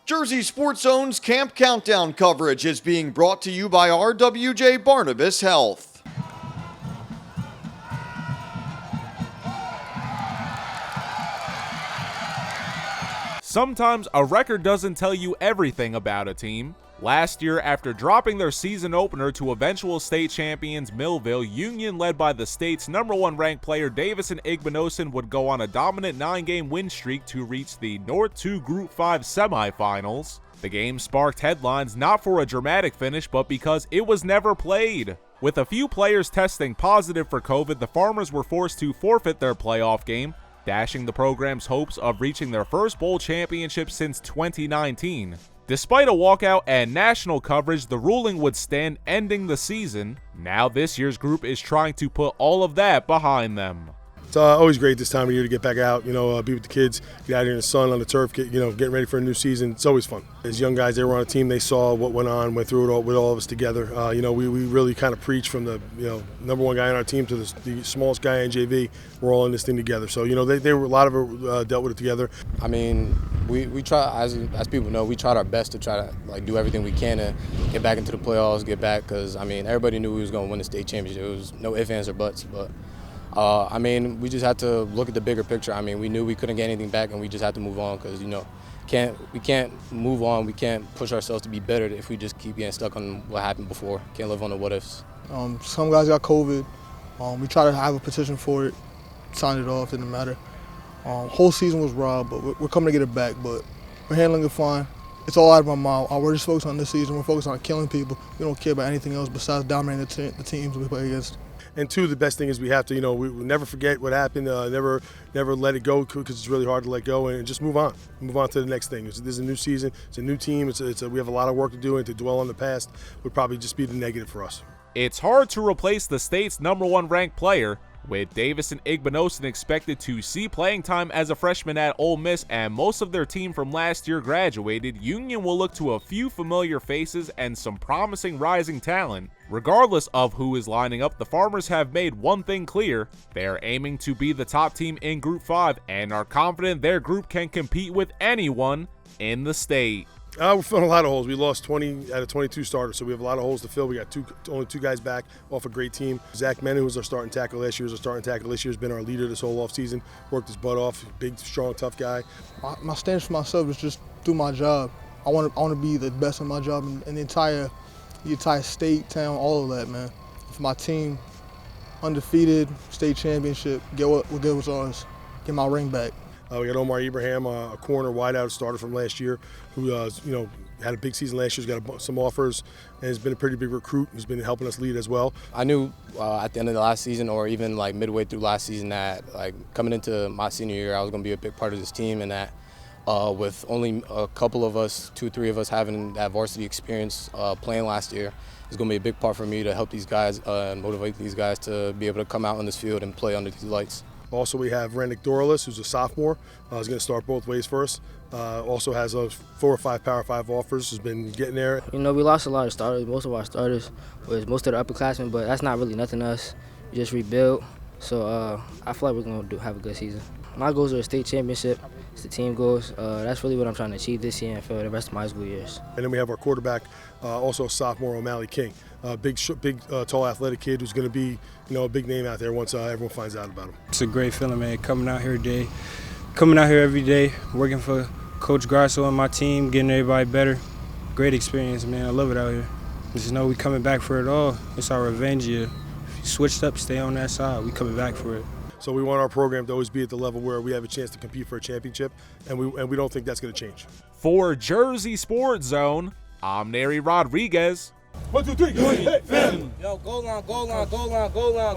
Jersey Sports Zone's Camp Countdown coverage is being brought to you by RWJ Barnabas Health. Sometimes a record doesn't tell you everything about a team. Last year, after dropping their season opener to eventual state champions Millville, Union, led by the state's #1 ranked player Davison Igbinosin, would go on a dominant 9-game win streak to reach the North 2 Group 5 semifinals. The game sparked headlines not for a dramatic finish, but because it was never played. With a few players testing positive for COVID, the Farmers were forced to forfeit their playoff game, dashing the program's hopes of reaching their first bowl championship since 2019. Despite a walkout and national coverage, the ruling would stand, ending the season. Now this year's group is trying to put all of that behind them. It's always great this time of year to get back out, be with the kids, get out here in the sun on the turf, getting ready for a new season. It's always fun. As young guys, they were on a team, they saw what went on, went through it all with all of us together. We really kind of preach from the #1 guy on our team to the smallest guy in JV. We're all in this thing together. So they were a lot of it dealt with it together. I mean, we try, as people know, we tried our best to try to do everything we can to get back into the playoffs, get back, because everybody knew we was going to win the state championship. It was no ifs, ands, or buts, but. We just had to look at the bigger picture. We knew we couldn't get anything back, and we just had to move on because, we can't move on. We can't push ourselves to be better if we just keep getting stuck on what happened before. Can't live on the what ifs. Some guys got COVID. We tried to have a petition for it, signed it off, didn't matter. Whole season was robbed, but we're coming to get it back. But we're handling it fine. It's all out of my mouth. We're just focused on this season. We're focused on killing people. We don't care about anything else besides dominating the teams we play against. And two, the best thing is we have to, we never forget what happened, never let it go because it's really hard to let go, and just move on to the next thing. There's a new season, it's a new team, we have a lot of work to do, and to dwell on the past would probably just be the negative for us. It's hard to replace the state's #1 ranked player, with Davison Igbinosin expected to see playing time as a freshman at Ole Miss, and most of their team from last year graduated. Union will look to a few familiar faces and some promising rising talent. Regardless of who is lining up, the Farmers have made one thing clear: they are aiming to be the top team in Group 5 and are confident their group can compete with anyone in the state. We're filling a lot of holes. We lost 20 out of 22 starters, so we have a lot of holes to fill. We got only two guys back off a great team. Zach Menon, who was our starting tackle last year, This year has been our leader this whole offseason. Worked his butt off. Big, strong, tough guy. My stance for myself is just do my job. I want to be the best in my job in the entire state, town, all of that, man. For my team, undefeated, state championship, get what's ours. Get my ring back. We got Omar Ibrahim, a corner wideout starter from last year, who had a big season last year. He's got some offers, and has been a pretty big recruit. He's been helping us lead as well. I knew at the end of the last season, or even midway through last season, that coming into my senior year, I was going to be a big part of this team, and that with only a couple of us, 2-3 of us having that varsity experience playing last year, it's going to be a big part for me to help these guys and motivate these guys to be able to come out on this field and play under these lights. Also, we have Rennick Dorlis, who's a sophomore. He's going to start both ways for us. Also has 4 or 5 Power 5 offers. Has been getting there. We lost a lot of starters. Most of our starters was most of the upperclassmen, but that's not really nothing to us. We just rebuild. So I feel like we're going to have a good season. My goals are a state championship. It's the team goals. That's really what I'm trying to achieve this year and for the rest of my high school years. And then we have our quarterback, also a sophomore, O'Malley King. Big, tall, athletic kid who's going to be, a big name out there once everyone finds out about him. It's a great feeling, man. Coming out here every day, working for Coach Grasso and my team, getting everybody better. Great experience, man. I love it out here. Just know we coming back for it all. It's our revenge year. If you switched up, stay on that side. We coming back for it. So we want our program to always be at the level where we have a chance to compete for a championship, and we don't think that's going to change. For Jersey Sports Zone, I'm Neri Rodriguez. 1, 2, 3, hey, yo, goal line, goal line, goal line, goal line.